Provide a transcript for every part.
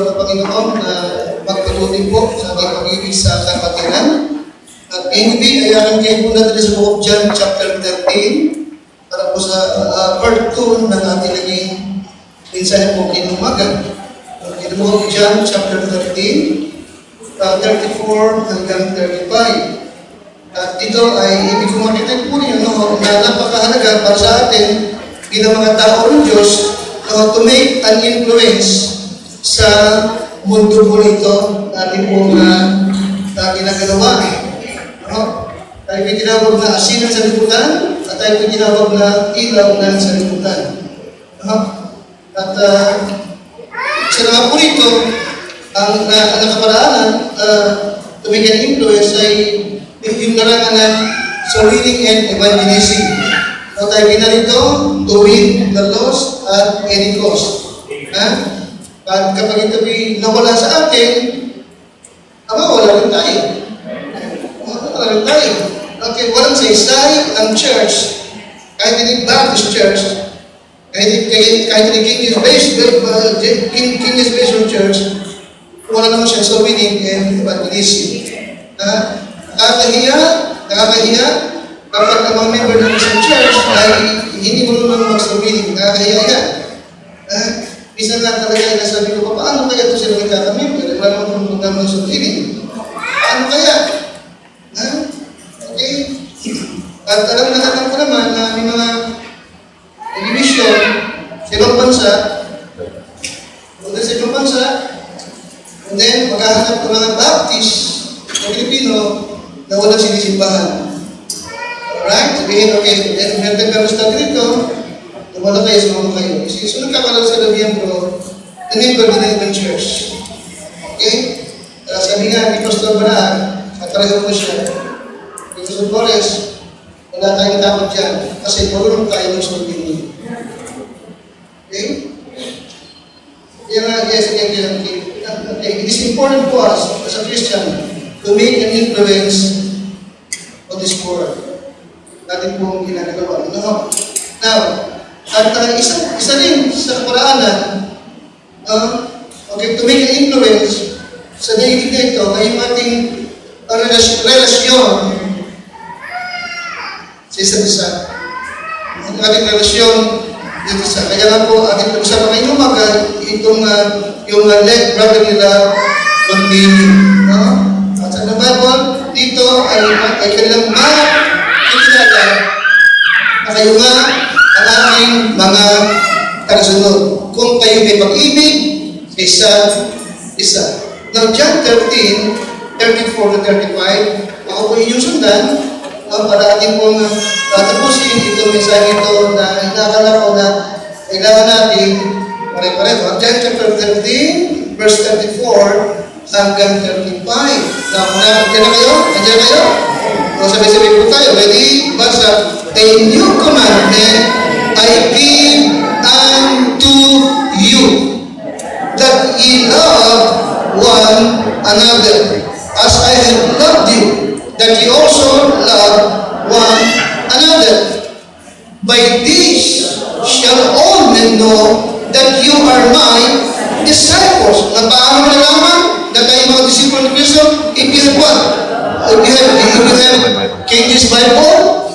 ng Panginoon na magpatuloy po sa ating pag-ibig sa kapatiran. At anyway, ayakan kayo po natin sa Book of John chapter 13 para po sa part 2 ng ating naging mensahe po kinumaga. In the Book of John chapter 13, 34 hanggang 35. At ito ay ibig kong makita po niyo na napakahalaga para sa atin bilang mga tao ng Diyos to make an influence sa mundo po ito natin po na ginagawa. Tayo po tinawag na asin ng sanlibutan at tayo po tinawag na ilaw ng sanlibutan. At sa mga po ito, ang nakaparaanan to make an influence ay yung larangan ng so winning and evangelism. So tayo pinarito to win the lost at any cost. At kapag ito nawala sa atin, wala rin tayo. Wala rin tayo. Okay, walang saysay ang church, kahit hindi Baptist church, kahit hindi King is Based Church, wala naman siya sa winning and evangelism. Nakakahiya, kapag ang mga member ng isang church ay hindi mo naman mag-winning, nakakahiya yan. Minsan lang talaga nasabi ko, paano kaya ito sila nagkakamember? Wala naman kung naman sa winning. Paano kaya? Okay? At alam ko naman na may mga division sa ibang bansa, punta sa ibang bansa, and then maghahanap ng mga Baptist na Pilipino na walang sinisimbahan. Alright? Sabihin, okay, meron ka gusto dito, wala kayo sa mga kayo. Kasi sunod ka pala sa miyembro, na member din ng ibang church. Okay? Sabi nga ni Pastor Baraan, at pareho ko siya, ni Pastor Flores, wala tayong takot dyan, kasi marunong tayo ng sundin. Okay? Yes, okay. It is important to us as a Christian to make an influence on this world. Natin pong ginagawa. Now, at isa rin sa paraanan, okay, to make an influence sa daigdig na ito ay yung ating relasyon sa isa't isa. Ang ating relasyon dito sa kaya nga po ating pag-usapan ngayong umaga itong yung late brother nila continue. At sa Bible, dito ay kanilang makikilala na kayo nga ang aming mga tagasunod. Kung kayo may pag-ibig sa isa't isa. Now, John 13, 34 to 35, ako po inyong sundan para ating pong tapusin itong mensahe ito na inakala ko na kailangan natin pare-pareho. John chapter 13, verse 34 hanggang 35. Now, nandiyan na kayo? Nandiyan kayo? O sabi-sabi po tayo. Ready? Basa. A new commandment I give unto you, that ye love one another, as I have loved you, that ye also love one another. By this shall all men know that you are my disciples. Na paano nalaman na kayo mga disciple ni Kristo? If you have what? If you have King James Bible,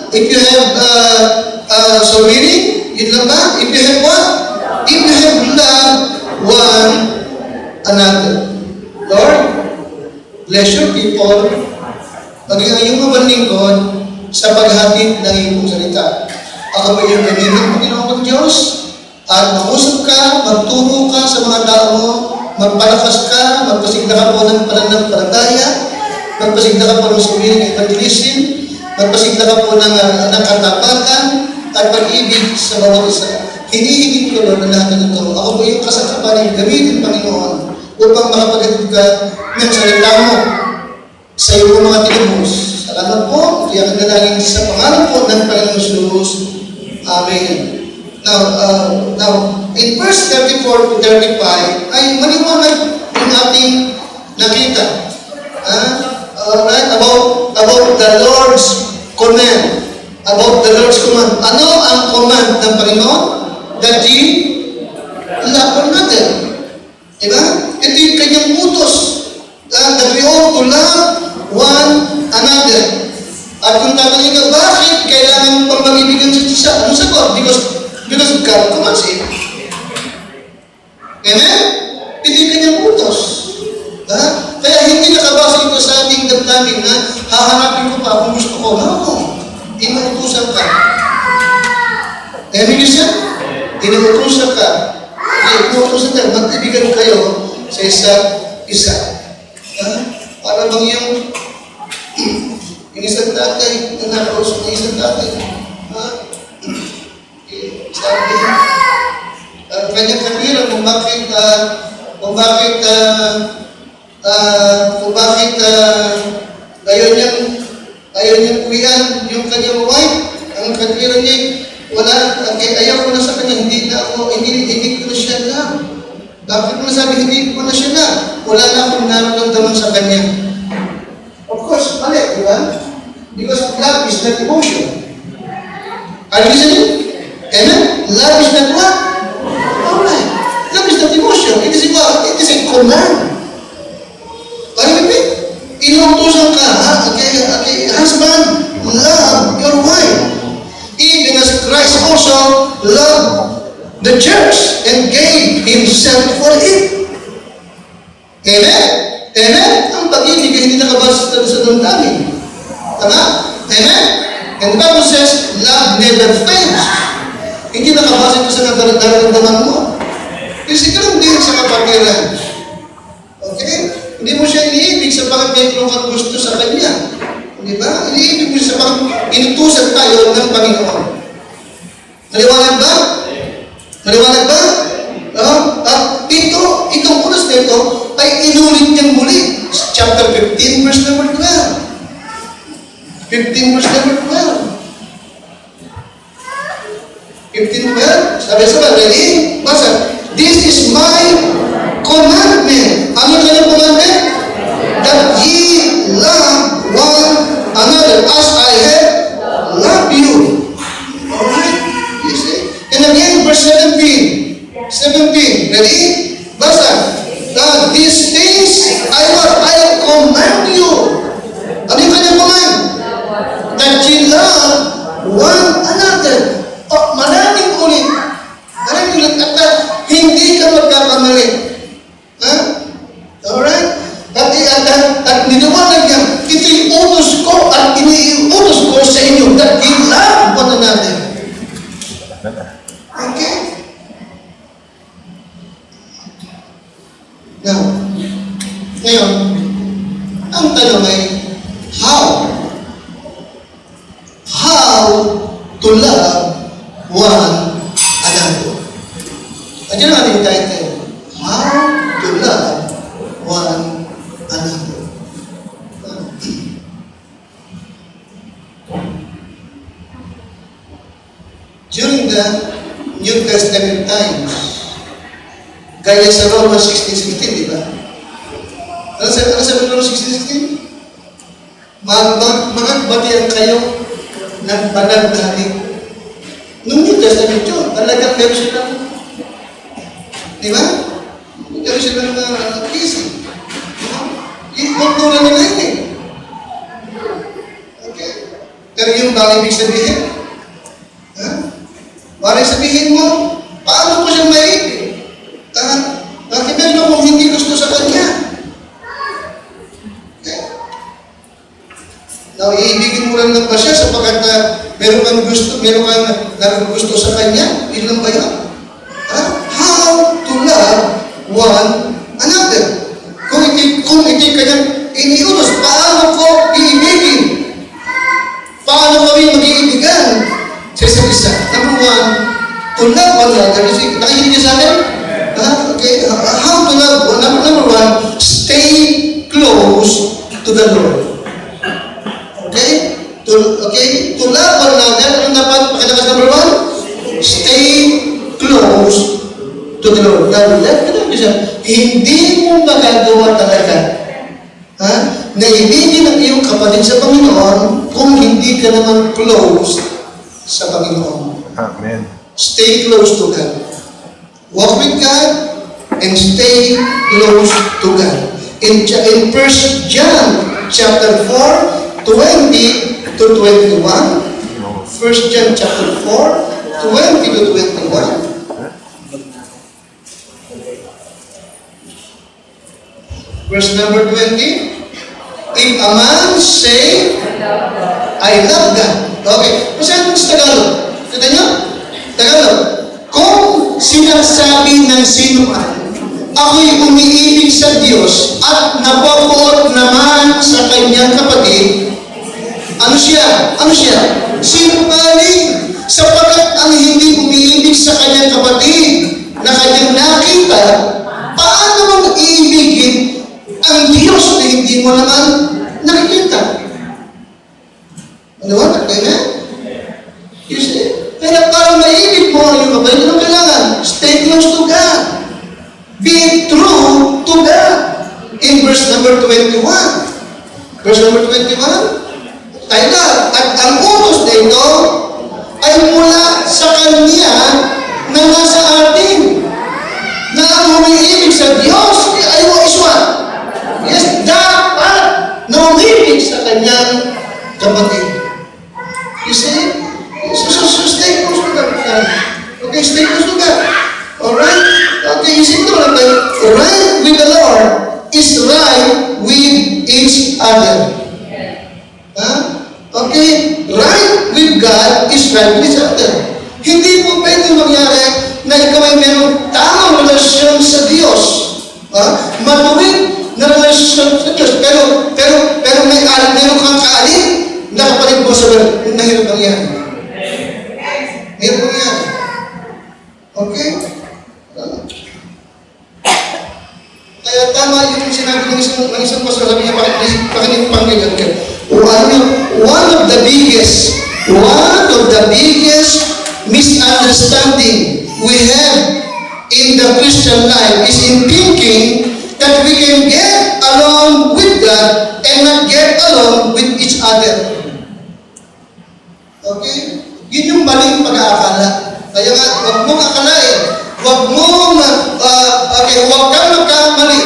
if you have reading, yun lang ba? If you have what? If you have love one another. Lord, bless your people. Maging ang iyong mga lingkod sa paghatid ng iyong salita. Ako ba yung gamitin ng Panginoon Diyos? At mag-usap ka, magturo ka sa mga tao mo, magpalakas ka, magpasigla ka po ng pananampalataya, magpasigla ka po ng sumiling evangelism, magpasigla ka po ng katapakan at pag-ibig sa bawat isa. Hinihiling ko Lord ang lahat ng ito. Ako po yung kasakapan ng gamitin Panginoon upang makapaghatid ka ng salita mo sa iyong mga tinubos. Salamat po. Kaya kanalangin sa pangalan po ng Panginoon Jesus. Amen. Now, in verse 34 to 35, ay maliwanag yung ating nakita. Right? About the Lord's command. About the Lord's command. Ano ang command ng Panginoon? That ye love one another. Diba? Ito yung kanyang utos. That we ought to love one another. At kung tatanungin ka, bakit kailangan pang mag-ibigan sa isa? Ano sagot? Because God commands it. Amen? Ito yung kanyang utos. Kaya hindi nakabasa ito sa ating damdamin na hahanapin ko pa kung gusto ko. No. Inuutusan ka. Amen yun siya? Inuutusan ka. Inuutusan ka. Mag-ibigan kayo sa isa't isa. Para bang yung isang tatay na nakausap ng isang tatay. Sabi, ang kanyang kapira kung bakit ayaw niyang uwian yung kanyang wife, ang kapira niya, ayaw ko na sa kanya, hindi ko na siya na. Bakit mo nasabi, hindi ko na siya na? Wala na akong nararamdaman sa kanya. Of course, mali, di ba? Because love is not emotion. Are you listening? Amen? Love is not what? Alright. Love is not emotion. It is a command. Are you with me? Inuutosan ka, husband, love your wife. Even as Christ also loved the church and gave Himself for it. Amen? Amen? Ang pag-ibig ay hindi nakabasa sa damdamin. Tama? Amen? And the Bible says, love never fails. Hindi nakabasa ito sa nararamdaman mo. Kasi ganun din sa kapatiran. Okay? Hindi mo siya iniibig sa bakit may kang gusto sa kanya. Di ba? Iniibig mo siya sa bakit inutusan tayo ng Panginoon. Maliwanag ba? Maliwanag ba? Itong unas na ito ay inulit niyang muli. Chapter 15, verse number 12. 15 verse number 12. 15:12. Sabi-sabi, ready? Basa. This is my commandment. Ano yung kanyang commandment? That ye love one another as I have loved you. Alright? You see? And again, verse 17. 17. Ready? Basa. These things I command you. Ano yung kanyang command? That ye love one another. Maraming ulit. At hindi ka magkakamali. Alright? At niniwalag niya, ito'y utos ko at iniutos ko sa inyo that ye love one another. Okay? Now, ngayon, ang tanong ay, how to love one another. Ayan ang ating title. How to love one another. During the New Testament times, gaya sa Romans 16:16, di ba? Ano sabi ng Romans 16:16? Magbatian kayo ng panagdali. Nung New Testament yun, talagang meron silang, di ba? Meron silang kisi. Ikontulan nila yun eh. Okay? Pero yung bang ibig sabihin? Bang sabihin mo, paano ko siya maibig? Bakit meron akong hindi gusto sa kanya? Okay? Now, iibigin mo lang na ba siya sapagkat meron kang gusto sa kanya? Yun lang ba yun? How to love one another. Kung iti kanyang iniutos, paano ko iibigin? Paano kami mag-iibigan? Sa isa't isa. Number one, to love one another. Nakikinig niya sa akin? Okay. How to love one? Number one, stay close to the Lord. Okay? To love one another, ano dapat pakinakas number one? Stay close to the Lord. Now, hindi mo magagawa talaga na ibigin ang iyong kapatid sa Panginoon kung hindi ka naman close sa Panginoon. Amen. Stay close to God. Walk with God and stay close to God. In 1 John chapter 4, 20 to 21, 1 John chapter 4, 20 to 21, verse number 20, if a man say, I love God. Okay. Masyadong sa Tagalog. Kita nyo? Tagalog. Kung sinasabi ng sino man, ako'y umiibig sa Diyos at napapuot naman sa kanyang kapatid, ano siya? Ano siya? Sinungaling. Sapagkat ang hindi umiibig sa kanyang kapatid na kanyang nakita, paano mong iibigin ang Diyos na hindi mo naman nakikita? Ano ba? Amen? You see? Kaya para maibig mo ang iyong kapatid, ano kailangan? Stay close to God. Be true to God. In verse number 21. Verse number 21. Tayo at ang utos na ito ay mula sa Kanya na nasa atin. Na ang umiibig sa Diyos ay iswa. Yes, dapat na umibig sa Kanyang kapatid. You see? So stay close to God. Okay, stay close to God. Alright? Okay, you see mo naman tayo, right with the Lord is right with each other. Huh? Okay? Right with God is right with each other. Hindi po pwede mangyari na ikaw ay mayroong tamang relasyon sa Diyos. Matuwid na relasyon sa Diyos. Pero meron kang kaalin na kapalit mo sa mahirap mangyari. Mahirap mangyari. Okay? Kaya tama yung sinabi ng isang pastor, sabi niya, pakinig Panginoon ka. One of the biggest misunderstanding we have in the Christian life is in thinking that we can get along with God and not get along with each other. Okay? Yun yung maling pag-aakala. Kaya nga, huwag mong akalain. Huwag kang magkamali.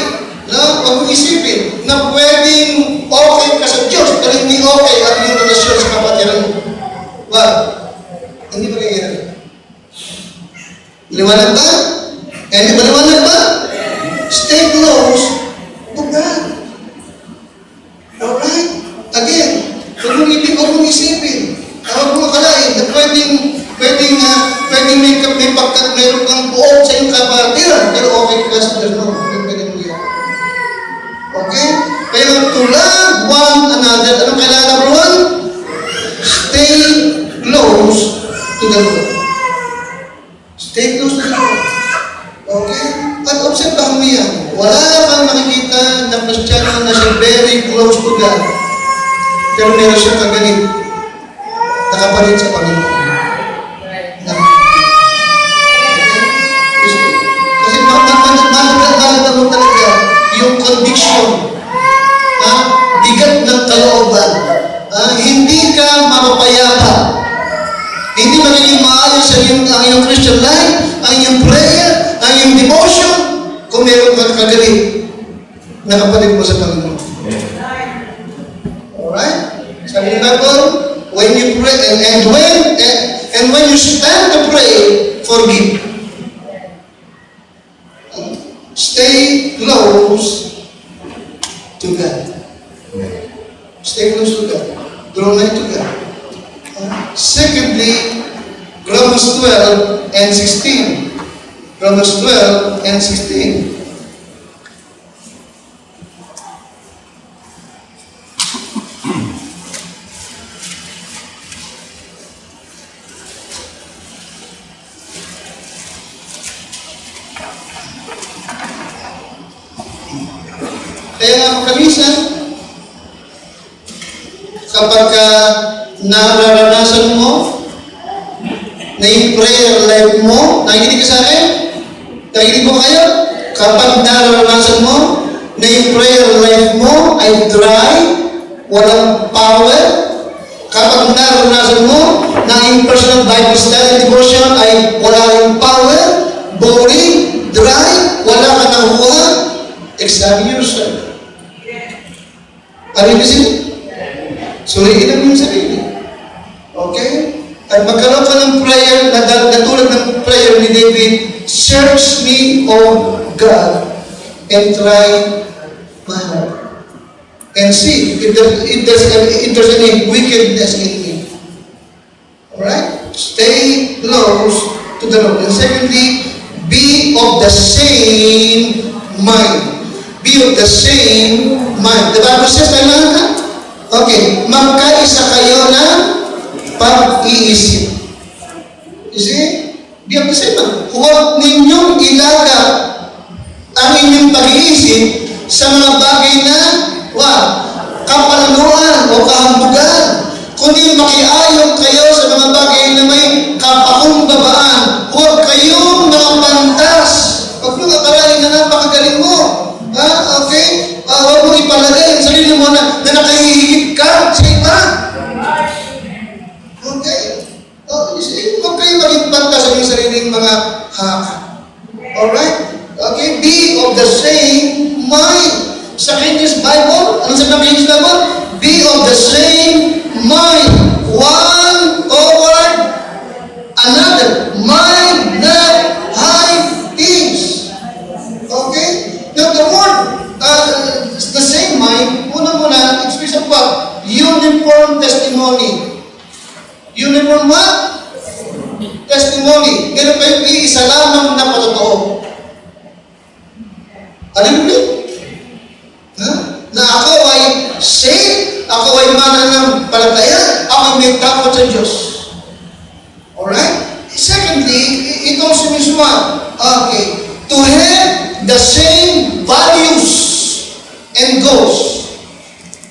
Huwag mong isipin na pwedeng okay ka sa Diyos, pero hindi okay at yung relasyon sa kapatiran mo. Wag. Hindi ba kaya? Liwanag ba? Hindi ba liwanag ba? Stay close to God. Alright? Again, huwag mong ibig, huwag mong isipin. Huwag mong akalain na pwedeng meron kang buod sa iyong kapatiran, pero okay ka sa Diyos. No, pwede mo yan. Okay? Kaya to love one another, anong kailangan number one? Stay close to the Lord. Stay close to the Lord. Okay? At obserbahan mo yan. Wala kang makikita na Kristiyano na siya very close to God. Pero meron siya kagalit. Nakapalit sa Panginoon. Mahalaga mo talaga yung conviction. Bigat ng kalooban. Hindi ka mapapayapa. Hindi magiging maayos ang iyong Christian life, ang iyong prayer, ang iyong devotion, kung meron kang kagalit na kapatid mo sa Panginoon. Alright? Sabi ng Bible, when you pray, and when you stand to pray, forgive. Stay close to God. Stay close to God. Draw nigh to God. Secondly, Romans 12 and 16. Romans 12 and 16. Kaya nga kamisan, kapag nararanasan mo na yung prayer life mo, nakikinig ka sa akin? Nakikinig mo kayo? Kapag nararanasan mo na yung prayer life mo ay dry, walang power, kapag nararanasan mo na yung personal Bible study devotion ay wala yung power, boring, dry, wala ka Examine yourself. Are you listening? Suriin mo yung sarili. Okay? At magkaroon ka ng prayer na tulad ng prayer ni David, search me, O God, and try my heart. And see if there's any wickedness in me. Alright? Stay close to the Lord. And secondly, be of the same mind. Be of the same mind. The Bible says, kailangan ka? Okay. Magkaisa kayo ng pag-iisip. You see? Be of the same mind. Huwag ninyong ilaga ang inyong pag-iisip sa mga bagay na kapalanuan o kahambugan. Kundi makiayon kayo sa mga bagay na may kapakumbabaan. Huwag kayong mga pantas. Huwag nyo akaralin na napakagaling mo. Okay? Huwag mong ipalagay ang sarili mo na nakahihigit ka sa iba. Okay? Huwag kayong maging pantas sa inyong sariling mga haka. Alright? Okay? Be of the same mind. Sa King's Bible, ano sa King's Bible? Be of the same mind. One over another. Mind not high things. Okay? Now the word, the same mind, muna, express of what? Uniform testimony. Uniform what? Testimony. Meron kayong iisa lamang na patotoo. Alam mo? Na ako ay saved, ako ay mananampalataya, ako may takot sa Diyos. Alright? Secondly, it also means what? Okay. To have the same values and goals.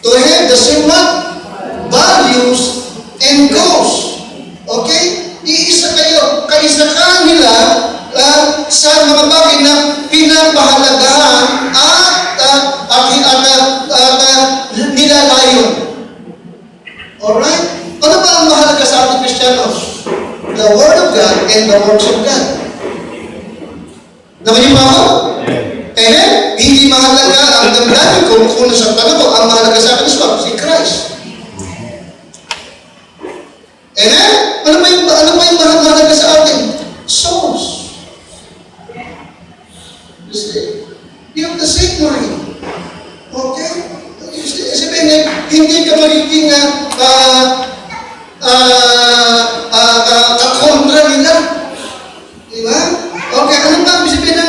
To have the same what? Values and goals. Okay? Iisa kayo. Kaisa ka nila sa mga bagay na pinapahalagahan at nilalayon. Alright? Ano ba ang mahalaga sa ating Kristiyanos? The Word of God and the works of God. Naman yung ako? Hindi mahalaga ang damdamin ko kung nasa tanong ko. Ang mahalaga sa akin is what? Si Christ. Ano ba yung mahalaga sa atin? Souls. You see? You have the same mind. Okay? Sabihin, hindi ka magiging kakontra nila. Di ba? Okay, ano ba? Sabihin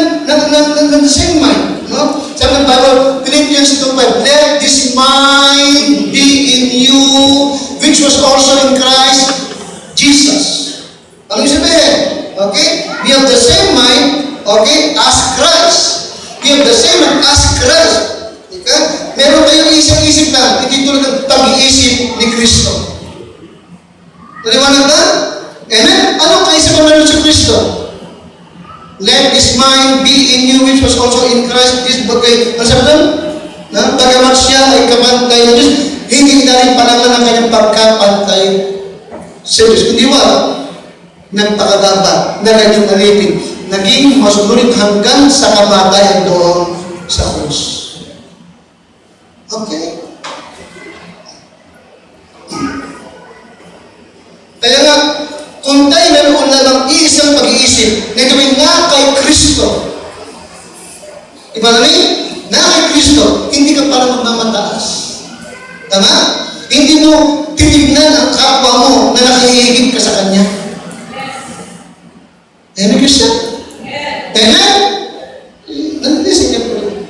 ng same mind. No? Sabi ng Bible, Philippians 2:5, let this mind be in you, which was also in Christ Jesus. Ano yung sabihin? Okay? We have the same mind, okay, as Christ. We have the same mind as Christ. Okay? Meron kayong isip-isip na itutulad ng pag-iisip ni Kristo. Naliwanag ba? Amen? Anong kaisipan meron si Kristo? Let this mind be in you which was also in Christ. This bagay, ano sabi doon? Bagamat siya ay kapantay ng Diyos, hindi na rin palaman ang kanyang pagkapantay sa Diyos. Kundi wala, nagpakagaba na kanyang alipin. Naging masunurin hanggang sa kamatayan doon sa krus. Okay? Kaya nga, kung tayo meron na ng iisang pag-iisip na gawin na kay Kristo, iba na rin, na kay Kristo, hindi ka parang magmamataas. Tama? Hindi mo tinignan ang kapwa mo na nakahihigit ka sa Kanya. Amen, Christian? Amen? Nandising niya po rin.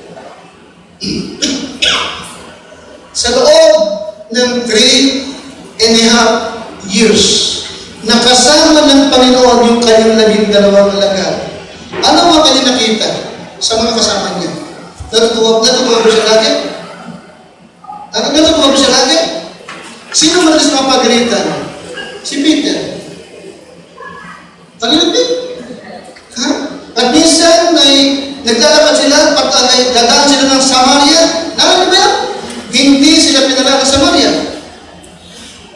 Sa loob ng 3.5 years, nakasama ng Panginoon yung kanyang 12 alagad. Ano mga kanya nakita sa mga kasama niya? Natutuwa ba siya lagi? Natutuwa ba siya lagi? Sino madalas mapagalitan? Si Peter. Pagalitan? Ha? At minsan ay naglalakad sila, dadaan sila ng Samaria. Ano ba yan? Hindi sila pinala ng Samaria.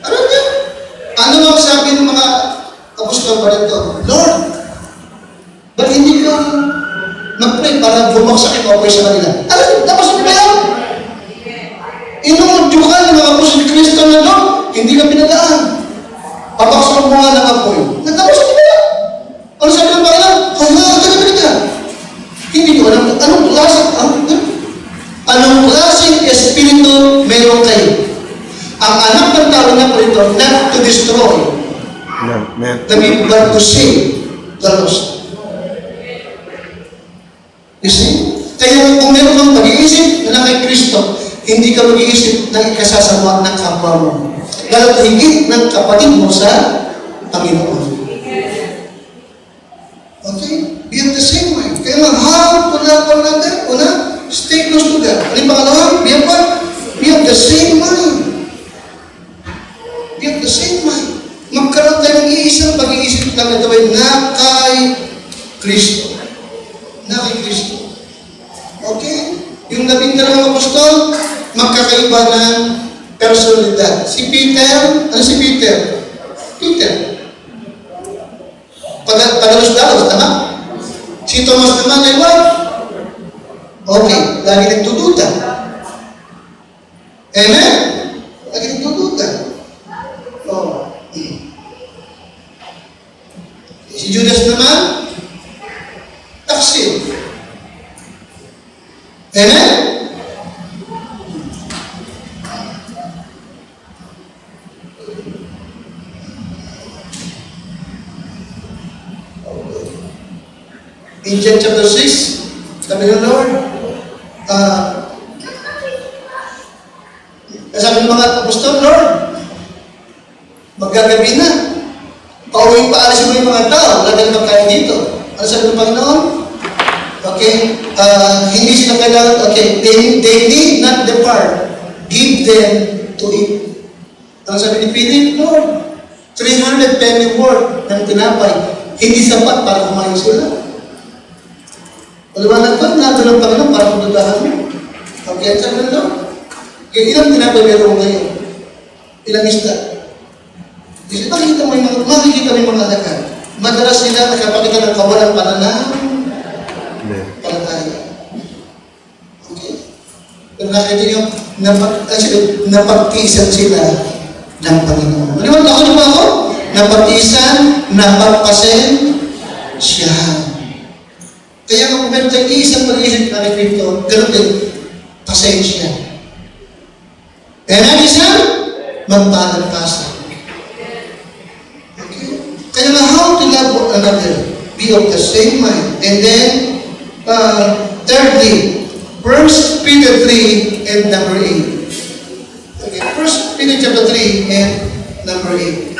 Ano ba? Ano ang sabi ng mga apostol pa rito? Lord, ba't hindi ka mag-pray para bumagsak yung offer sa kanila? Alam Inuudyo ka ng mga apostol ni Kristo na doon, hindi ka pinadaan. Papaksak mo nga ng apoy. Nagtapos ka ba? Ano sabi ng Panginoon? Hala, hindi ko alam anong klaseng espiritu meron kayo. Ang anak ng tao na po ito, not to destroy, but to save the lost. You see? Kaya kung meron kang pag-iisip na kay Kristo, hindi ka mag-iisip ng ikasasama ng kapwa mo. Lalo't higit ng kapatid mo sa Panginoon. Okay? Be of the same mind. Kaya nga, how to love one another? Una, stay close to God. Ano yung pangalawa? Be of what? Be of the same mind. Be of the same mind. Magkaroon tayo ng iisang pag-iisip lang na gawin na kay Kristo. Na kay Kristo. Okay? Yung 12 apostol, magkakaiba ng personalidad. Si Peter, ano si Peter? Peter. Padalos-dalos, tama? Si Thomas naman ay what? Okay, lagi nagdududa. Amen? Lagi nagdududa. Oh. Si Judas naman, taksil. Amen? In John chapter 6, sabi ng Lord, sabi ng mga apostol, Lord, maggagabi na. Paalis mo yung mga tao, wala na magkain dito. Ano sabi ng Panginoon? Okay, hindi sila kailangan, okay, they need not depart. Give them to eat. Ang sabi ni Philip, Lord, 300 penny worth ng tinapay, hindi sapat para kumain sila. Paliwanag ko, nato ng Panginoon para pagdudahan mo. Okay, sabi ng Lord. Kaya ilang tinapay meron ngayon? Ilang isda? Kasi makikita mo yung mga lakad. Madalas sila nakapakita ng kawalang pananaya. Okay? Pero nakita nyo, napagtiisan sila ng Panginoon. Maliwan ako? Napagtiisan, napagpasen siya. Kaya kung meron tayong isang pag-iisip na kay Kristo, gano'n din, pasensya. And ang isa, magpapagpasa. Okay? Kaya na how to love one another, be of the same mind. And then, thirdly, 1 Peter 3 and number 8. Okay, 1 Peter chapter 3 and number 8.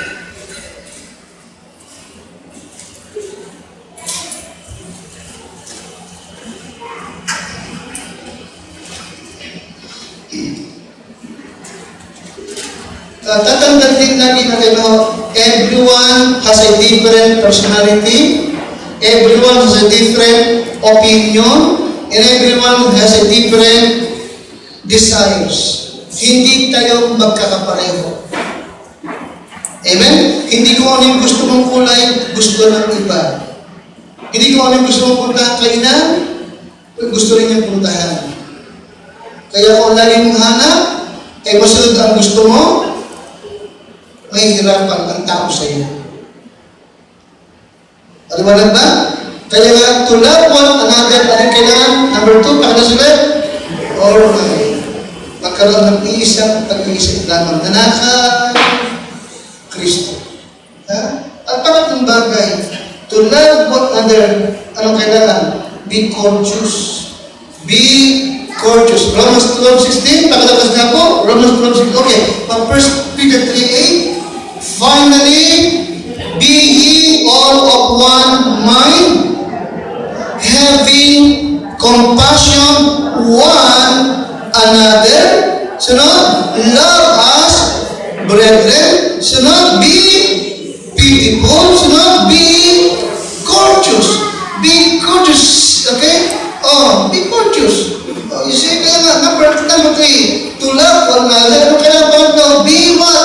Tatandaan din natin na everyone has a different personality, everyone has a different opinion, and everyone has a different desires. Hindi tayo magkakapareho. Amen? Hindi ko ano yung gusto mong kulay, gusto ng iba. Hindi ko ano yung gusto mong puntahan kainan, gusto rin yung puntahan. Kaya kung lagi mong hanap, kaya masunod ang gusto mo, may hirapan ang tao sa iyo. Aliwanag ba? Kaya nga, to love one another, anong kailangan? Number 2, pakilasulit? Alright. Magkaroon ng isang pag-iisip lamang na naka Kristo. At pangatlong bagay, to love one another, anong kailangan? Be courteous. Be courteous. Romans 12:16, pakalabas na po. Romans 12:16, okay. 1 Peter 3:8, finally, be ye all of one mind, having compassion one another. Sunod, love us, brethren. Sunod, be pitiful. Sunod, be courteous. Be courteous. Okay? Oh, be courteous. Oh, you see, kaya nga, number 3, to love one another. Ano kaya ba? Be what?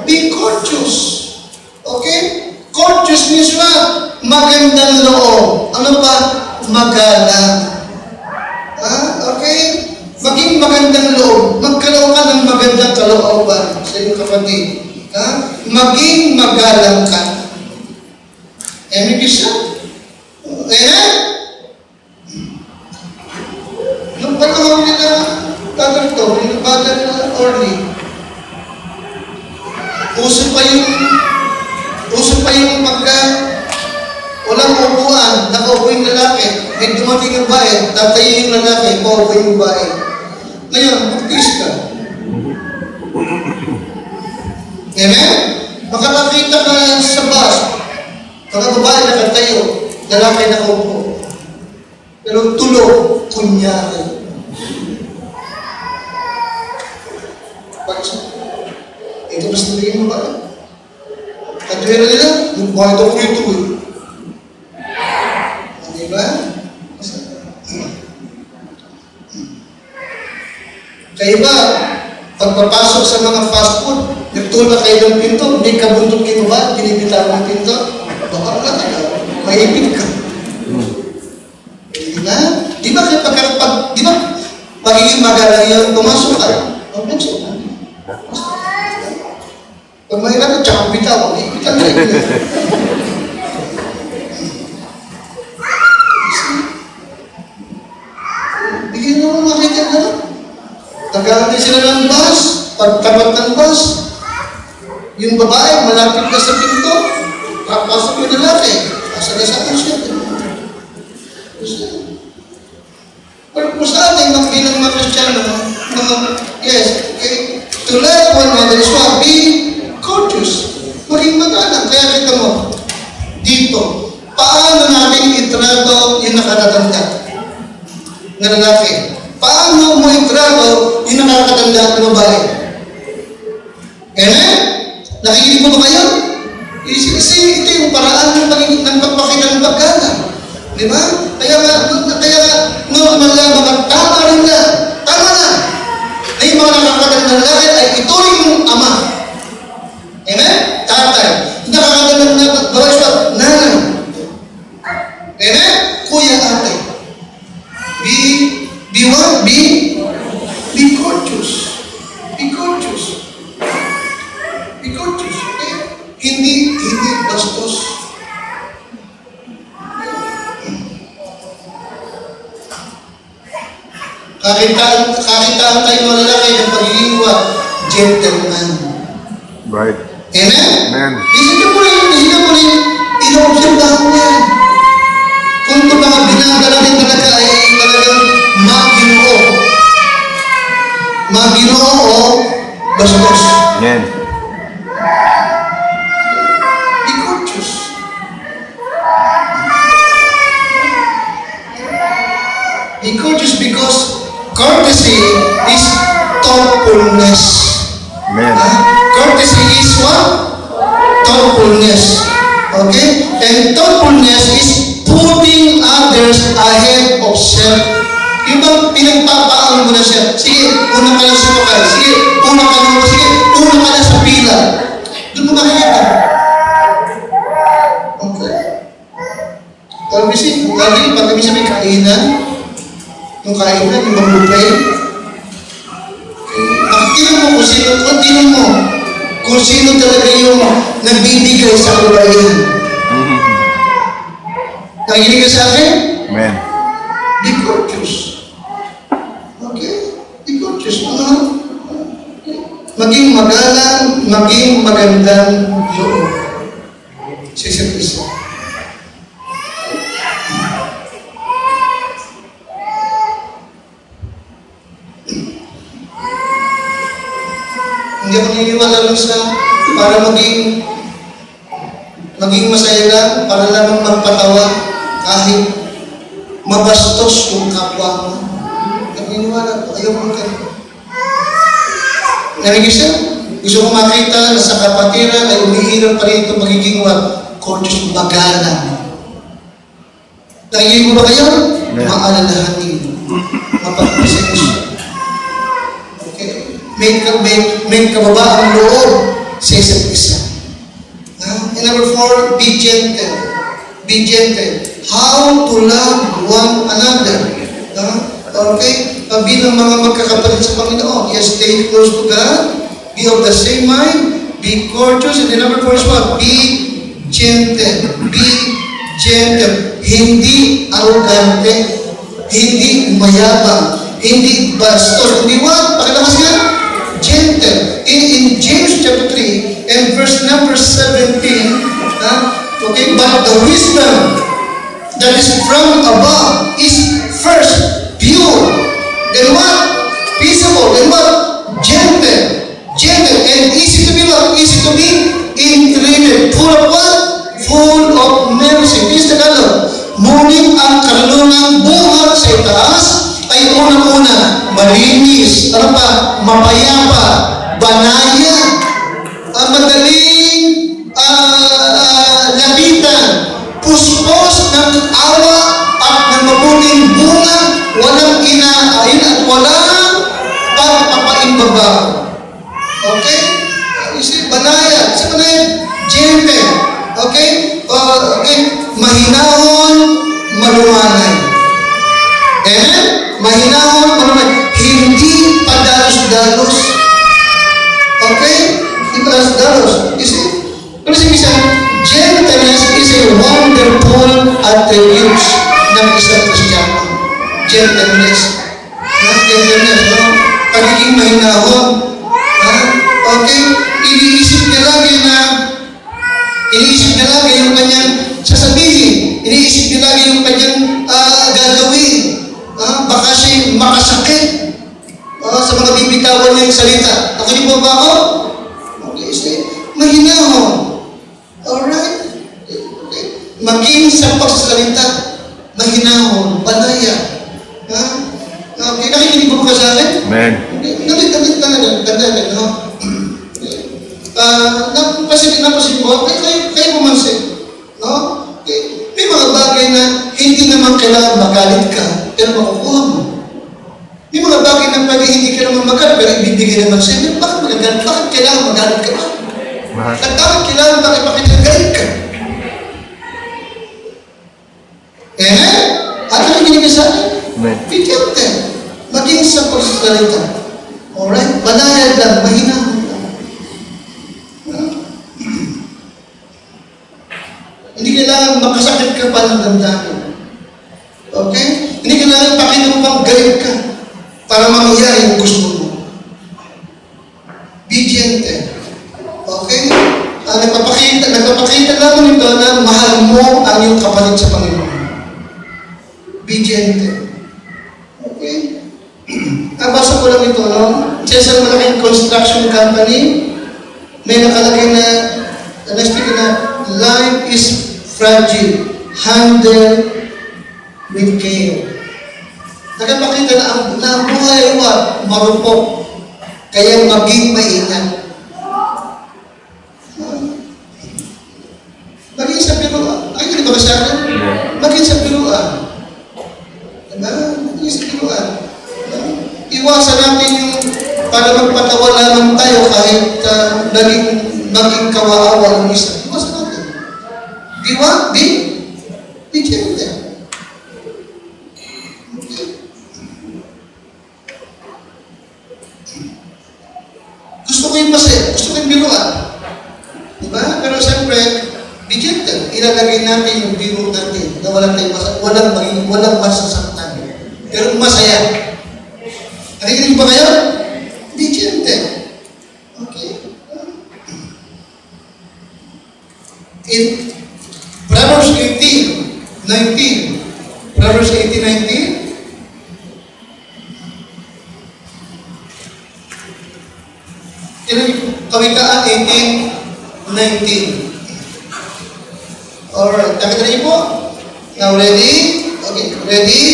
Be courteous. Okay? Courteous means what? Magandang loob. Ano ba? Magalang. Okay? Maging magandang loob. Magkaroon ka ng kalooban sa iyong kapatid. Ha? Maging magalang ka. Amen, Bishop? Amen? Nung panahon nila, Brother Tom, Brother Orly, uso pa yung pagka walang upuan, nakaupo yung lalaki, may dumating yung bae, tatayo yung lalaki, paupo yung bae. Ngayon, magtiis ka. Amen? Makakakita ka sa bus, mga babae nakatayo, lalaki nakaupo. Pero tulo, kunyari. Ito mas nabigyan mo ba? Kadwera nila, nagbayad ako rito eh. Diba? Kaya ba, pagpapasok sa mga fast food, nagtulak kayo ng pinto, may kabundok kayo ba, binibitaw ng pinto, baka wala ka, maipit ka. Diba? Di ba pagiging magalang yun, pumasok ka, pumasok ka. Pag mahirap ka, tsaka bitaw, bitaw na rin. Bigyan mo makita na. Nagkakantay sila ng bus, pagtapat ng bus, yung babae, malapit na sa pinto, papasok yung lalaki, asa na sa akin siya. Pero kung sa atin, bilang mga Kristiyano, yes, to love one another is what? Be courteous. Maging magalang. Kaya kita mo, dito, paano natin itrato yung nakatatanda na lalaki? Paano mo itrato yung nakakatanda na babae? Amen? Nakikinig mo ba kayo? Kasi ito yung paraan ng pagpapakita ng paggalang. Di ba? Kaya normal lang, tama rin na. Tama na. Na yung mga nakakatanda na lalaki ay ituloy mong ama. Amen? Tatay. Nakakatanda na babae siya, nanay. Amen? Kuya, ate. Be what? Be courteous. Be courteous. Be courteous. Okay? Hindi bastos. Kakitaan tayo mga lalaki ng pagiging gentleman. Right. Amen? Amen. Isipin mo rin, ino-obserbahan mo yan. Kung ito mga binaga natin talaga ay talagang maginoo. Maginoo o bastos. Amen. Be courteous. Be courteous because courtesy is thoughtfulness. Amen. Courtesy is what? Thoughtfulness. Okay? And thoughtfulness is putting others ahead of self. Yung bang pinagpapaano mo na siya, sige, una ka na sumakay, sige, una ka na sa pila. Doon mo makikita. Okay. Pero kasi, lagi, pag kami sa may kainan, yung magbubay, tingnan mo kung sino talaga yung nagbibigay sa kabayan. Nakikinig ka sa akin? Amen. Be courteous. Okay? Be courteous. Maging magalang, maging magandang loob. Sisa-sisa. Hindi ako naniniwala lang sa para maging masaya lang, para lamang magpatawa kahit mabastos yung kapwa mo. Naniniwala ko, ayaw mo kayo. Narinig siya? Gusto ko makita na sa kapatiran ay umihirap pa rin ito magiging courteous magalang. Nakikinig mo ba kayo? Maalalahanin. Mapagpasensya. May kababaang loob sa isa't isa. And number 4, be gentle. Be gentle. How to love one another. Okay? Bilang mga magkakapatid sa Panginoon, yes, stay close to God. Be of the same mind. Be courteous. And then number 4 is what? Be gentle. Be gentle. Hindi arrogante. Hindi mayabang. Hindi bastos. Hindi what? Pakilakas nga? Gentle. In James chapter 3 and verse number 17, okay, but the wisdom that is from above is first pure, then what? Peaceable, then what? Gentle. Gentle and easy to be what? Easy to be entreated. Full of what? Full of mercy. This is Tagalog. Ngunit ang karunungang buhat sa itaas ay unang-una, malinis, ano pa? Mapayapa, banaya, madaling lapitan, puspos ng awa at ng mabuting bunga, walang inaayin at walang pagpapaimbaba. Okay? You see, banaya. Sa banaya, gentle. Okay? Okay? Mahinahon, malumanay. Amen? Mahinahon, malumanay. Hindi padalos-dalos. Okay? Hindi padalos-dalos. You see? Pero sabihin, gentleness is a wonderful attribute ng isang Kristiyano. Gentleness. Gentleness, no? Pagiging mahinahon. Okay? Iniisip niya lagi yung kanyang sasabihin. Iniisip niya lagi yung kanyang gagawin. Baka siya makasakit sa mga bibitawan niyang salita. Nakunin po ba ako? Okay, say, mahinahon. Alright? Okay. Maging sa pagsasalita, mahinahon, banaya. Okay, nakikinig po ka sa akin? Amen. Tanda, no? Napasin mo, kayo pumansin. No? Okay. May mga bagay na hindi naman kailangan magalit ka, pero makukuha mo. May mga bagay na pwede hindi ka naman magalit, pero ibibigay naman sa'yo. Bakit magagalit? Bakit kailangan magalit ka ba? Bakit kailangan makipakitagalit ka? Amen? At nakikinig ka sa akin? Amen. Be gentle. Maging sa pagsasalita. Alright? Banayad lang, mahinahon lang. Hindi kailangan makasakit ka pa ng damdamin. Okay? Hindi kailangan pakinumpang galit ka para mangyari yung gusto mo. Be gentle. Okay? Nagpapakita naman ito na mahal mo ang iyong kapalit sa Panginoon. Be gentle. Okay? Nabasa ko lang ito, no? Sa isang malaking construction company, may nakalagay na life is fragile, handle with care. Nagpapakita na ang buhay ay marupok, kaya maging maingat. Maging sa biruan. Ay, hindi ba sa akin? Maging sa biruan. Maging sa biruan. Iwasan natin yung para magpatawa lamang tayo kahit maging kawaawa ng isa. Iwasan natin. Be gentle. Gusto ko yung masaya. Gusto ko yung biruan. Diba? Pero siyempre, be gentle. Ilalagay natin yung biro natin na walang masasaktan. Pero masaya. Nakikinig ba kayo? Be gentle. Okay. In Proverbs 18:19. Proverbs 18:19. Kawikaan 18:19. Alright. Nakita niyo po? Now ready? Okay. Ready?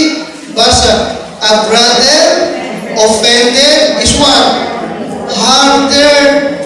Basa. A brother offended is what? Harder